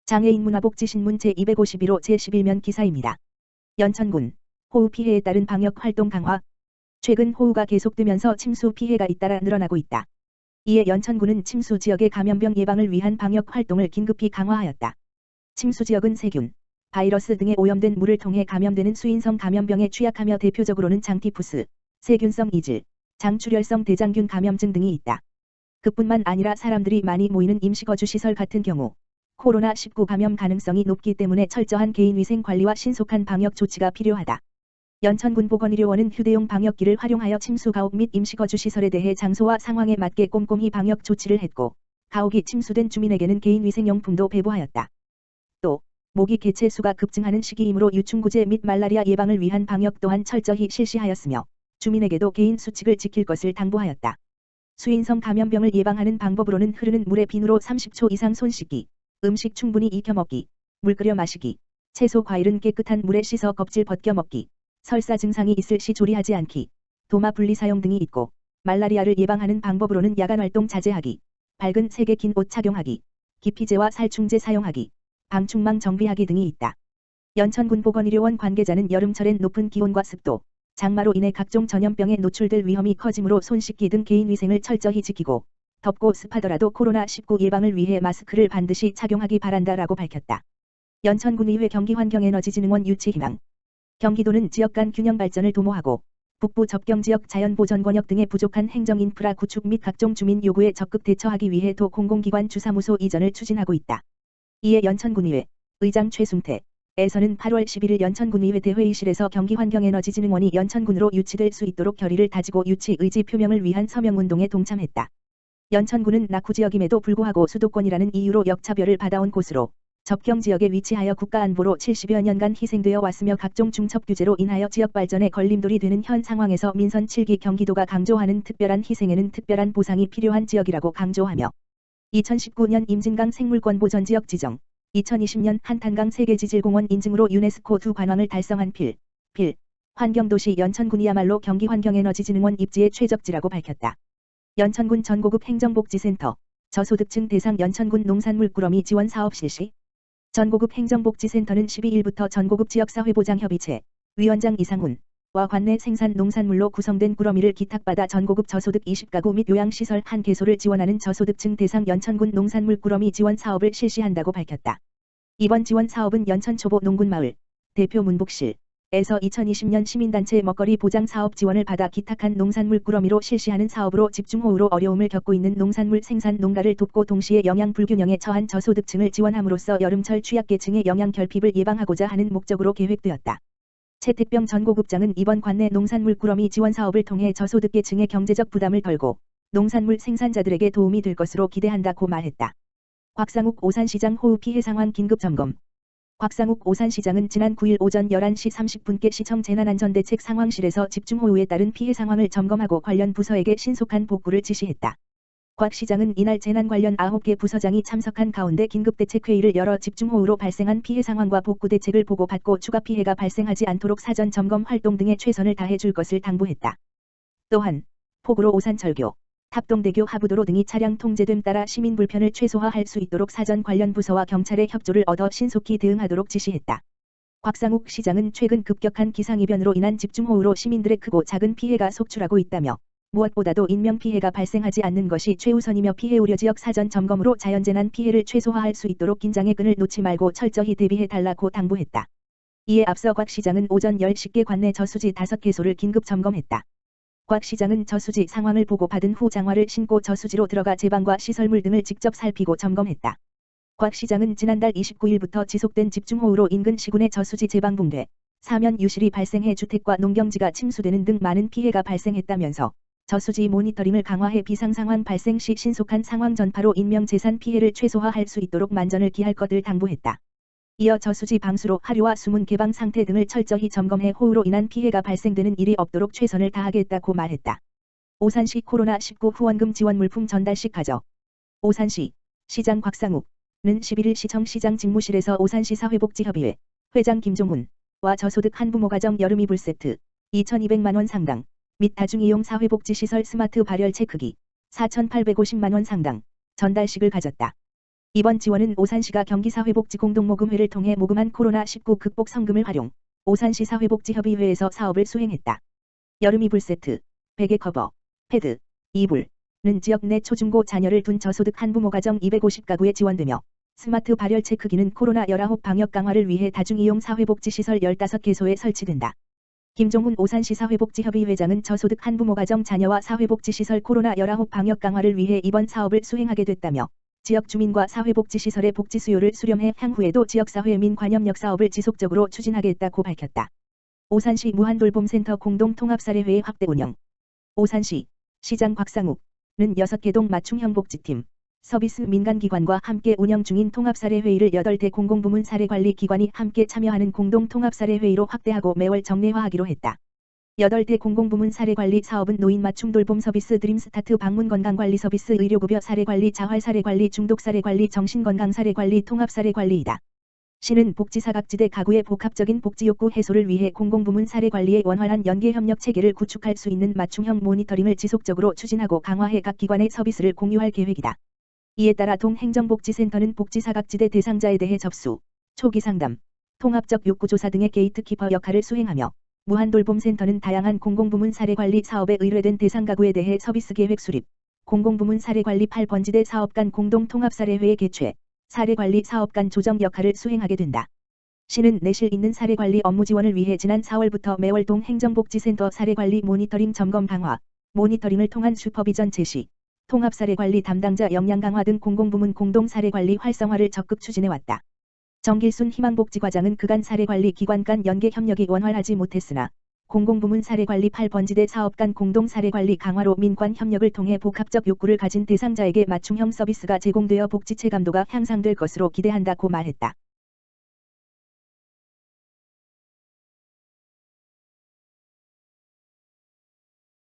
장애인 문화복지신문 제251호 제11면 기사입니다. 연천군 호우 피해에 따른 방역 활동 강화. 최근 호우가 계속되면서 침수 피해가 잇따라 늘어나고 있다. 이에 연천군은 침수 지역의 감염병 예방을 위한 방역 활동을 긴급히 강화하였다. 침수 지역은 세균, 바이러스 등에 오염된 물을 통해 감염되는 수인성 감염병에 취약하며 대표적으로는 장티푸스, 세균성 이질, 장출혈성 대장균 감염증 등이 있다. 그뿐만 아니라 사람들이 많이 모이는 임시거주시설 같은 경우 코로나19 감염 가능성이 높기 때문에 철저한 개인위생 관리와 신속한 방역 조치가 필요하다. 연천군 보건의료원은 휴대용 방역기를 활용하여 침수 가옥 및 임시거주시설에 대해 장소와 상황에 맞게 꼼꼼히 방역 조치를 했고, 가옥이 침수된 주민에게는 개인위생용품도 배부하였다. 또 모기 개체 수가 급증하는 시기이므로 유충구제 및 말라리아 예방을 위한 방역 또한 철저히 실시하였으며 주민에게도 개인 수칙을 지킬 것을 당부하였다. 수인성 감염병을 예방하는 방법으로는 흐르는 물에 비누로 30초 이상 손 씻기, 음식 충분히 익혀 먹기, 물 끓여 마시기, 채소 과일은 깨끗한 물에 씻어 껍질 벗겨 먹기, 설사 증상이 있을 시 조리하지 않기, 도마 분리 사용 등이 있고, 말라리아를 예방하는 방법으로는 야간 활동 자제하기, 밝은 색의 긴 옷 착용하기, 기피제와 살충제 사용하기, 방충망 정비하기 등이 있다. 연천군 보건의료원 관계자는 여름철엔 높은 기온과 습도, 장마로 인해 각종 전염병에 노출될 위험이 커지므로 손 씻기 등 개인위생을 철저히 지키고, 덥고 습하더라도 코로나19 예방을 위해 마스크를 반드시 착용하기 바란다라고 밝혔다. 연천군의회 경기환경에너지진흥원 유치희망. 경기도는 지역 간 균형 발전을 도모하고 북부 접경지역 자연보전 권역 등의 부족한 행정인프라 구축 및 각종 주민 요구에 적극 대처하기 위해 도 공공기관 주사무소 이전을 추진하고 있다. 이에 연천군의회 의장 최승태에서는 8월 11일 연천군의회 대회의실에서 경기환경에너지진흥원이 연천군으로 유치될 수 있도록 결의를 다지고 유치 의지 표명을 위한 서명운동에 동참했다. 연천군은 낙후지역임에도 불구하고 수도권이라는 이유로 역차별을 받아온 곳으로 접경지역에 위치하여 국가안보로 70여 년간 희생되어 왔으며 각종 중첩 규제로 인하여 지역 발전에 걸림돌이 되는 현 상황에서 민선 7기 경기도가 강조하는 특별한 희생에는 특별한 보상이 필요한 지역이라고 강조하며 2019년 임진강 생물권 보전지역 지정, 2020년 한탄강 세계지질공원 인증으로 유네스코 두 관왕을 달성한 필 환경도시 연천군이야말로 경기환경에너지진흥원 입지의 최적지라고 밝혔다. 연천군 전고급 행정복지센터, 저소득층 대상 연천군 농산물 꾸러미 지원 사업 실시. 전고급 행정복지센터는 12일부터 전고급 지역사회보장협의체 위원장 이상훈과 관내 생산 농산물로 구성된 꾸러미를 기탁받아 전고급 저소득 20가구 및 요양시설 1개소를 지원하는 저소득층 대상 연천군 농산물 꾸러미 지원 사업을 실시한다고 밝혔다. 이번 지원 사업은 연천초보 농군마을 대표 문복실 에서 2020년 시민단체 먹거리 보장 사업 지원을 받아 기탁한 농산물 꾸러미로 실시하는 사업으로 집중호우로 어려움을 겪고 있는 농산물 생산 농가를 돕고 동시에 영양 불균형에 처한 저소득층을 지원함으로써 여름철 취약계층의 영양 결핍을 예방하고자 하는 목적으로 계획되었다. 최택병 전고급장은 이번 관내 농산물 꾸러미 지원 사업을 통해 저소득계층의 경제적 부담을 덜고 농산물 생산자들에게 도움이 될 것으로 기대한다고 말했다. 곽상욱 오산시장 호우 피해 상황 긴급 점검. 곽상욱 오산시장은 지난 9일 오전 11시 30분께 시청 재난안전대책 상황실에서 집중호우에 따른 피해 상황을 점검하고 관련 부서에게 신속한 복구를 지시했다. 곽 시장은 이날 재난 관련 9개 부서장이 참석한 가운데 긴급대책회의를 열어 집중호우로 발생한 피해 상황과 복구 대책을 보고받고 추가 피해가 발생하지 않도록 사전 점검 활동 등에 최선을 다해줄 것을 당부했다. 또한 폭우로 오산철교, 탑동대교 하부도로 등이 차량 통제됨 따라 시민 불편을 최소화할 수 있도록 사전 관련 부서와 경찰의 협조를 얻어 신속히 대응하도록 지시했다. 곽상욱 시장은 최근 급격한 기상이변으로 인한 집중호우로 시민들의 크고 작은 피해가 속출하고 있다며 무엇보다도 인명피해가 발생하지 않는 것이 최우선이며 피해 우려 지역 사전 점검으로 자연재난 피해를 최소화할 수 있도록 긴장의 끈을 놓지 말고 철저히 대비해달라고 당부했다. 이에 앞서 곽 시장은 오전 10시께 관내 저수지 5개소를 긴급 점검했다. 곽 시장은 저수지 상황을 보고 받은 후 장화를 신고 저수지로 들어가 제방과 시설물 등을 직접 살피고 점검했다. 곽 시장은 지난달 29일부터 지속된 집중호우로 인근 시군의 저수지 제방붕괴, 사면 유실이 발생해 주택과 농경지가 침수되는 등 많은 피해가 발생했다면서 저수지 모니터링을 강화해 비상상황 발생 시 신속한 상황 전파로 인명재산 피해를 최소화할 수 있도록 만전을 기할 것을 당부했다. 이어 저수지 방수로 하류와 수문 개방 상태 등을 철저히 점검해 호우로 인한 피해가 발생되는 일이 없도록 최선을 다하겠다고 말했다. 오산시 코로나19 후원금 지원 물품 전달식 가져. 오산시 시장 곽상욱은 11일 시청시장 직무실에서 오산시 사회복지협의회 회장 김종훈과 저소득 한부모 가정 여름이불 세트 2,200만원 상당 및 다중이용 사회복지시설 스마트 발열체 크기 4,850만원 상당 전달식을 가졌다. 이번 지원은 오산시가 경기사회복지공동모금회를 통해 모금한 코로나19 극복 성금을 활용 오산시 사회복지협의회에서 사업을 수행했다. 여름 이불 세트, 베개 커버, 패드, 이불은 지역 내 초중고 자녀를 둔 저소득 한부모 가정 250가구에 지원되며 스마트 발열 체크기는 코로나19 방역 강화를 위해 다중이용 사회복지시설 15개소에 설치된다. 김종훈 오산시 사회복지협의회장은 저소득 한부모 가정 자녀와 사회복지시설 코로나19 방역 강화를 위해 이번 사업을 수행하게 됐다며 지역 주민과 사회복지시설의 복지 수요를 수렴해 향후에도 지역사회 민관협력 사업을 지속적으로 추진하겠다고 밝혔다. 오산시 무한돌봄센터 공동통합사례회의 확대 운영. 오산시 시장 곽상욱은 6개동 맞춤형 복지팀, 서비스 민간기관과 함께 운영 중인 통합사례회의를 8대 공공부문 사례관리기관이 함께 참여하는 공동통합사례회의로 확대하고 매월 정례화하기로 했다. 8대 공공부문 사례관리 사업은 노인 맞춤 돌봄 서비스 드림스타트 방문 건강관리 서비스 의료급여 사례관리 자활 사례관리 중독 사례관리 정신건강 사례관리 통합 사례관리이다. 시는 복지사각지대 가구의 복합적인 복지욕구 해소를 위해 공공부문 사례관리의 원활한 연계협력 체계를 구축할 수 있는 맞춤형 모니터링을 지속적으로 추진하고 강화해 각 기관의 서비스를 공유할 계획이다. 이에 따라 동행정복지센터는 복지사각지대 대상자에 대해 접수, 초기 상담, 통합적 욕구조사 등의 게이트키퍼 역할을 수행하며 무한돌봄센터는 다양한 공공부문 사례관리 사업에 의뢰된 대상 가구에 대해 서비스 계획 수립, 공공부문 사례관리 8번지대 사업 간 공동통합사례회의 개최, 사례관리 사업 간 조정 역할을 수행하게 된다. 시는 내실 있는 사례관리 업무 지원을 위해 지난 4월부터 매월 동행정복지센터 사례관리 모니터링 점검 강화, 모니터링을 통한 슈퍼비전 제시, 통합사례관리 담당자 역량 강화 등 공공부문 공동사례관리 활성화를 적극 추진해왔다. 정길순 희망복지과장은 그간 사례관리 기관 간 연계 협력이 원활하지 못했으나 공공부문 사례관리 8번지대 사업 간 공동사례관리 강화로 민관 협력을 통해 복합적 욕구를 가진 대상자에게 맞춤형 서비스가 제공되어 복지 체감도가 향상될 것으로 기대한다고 말했다.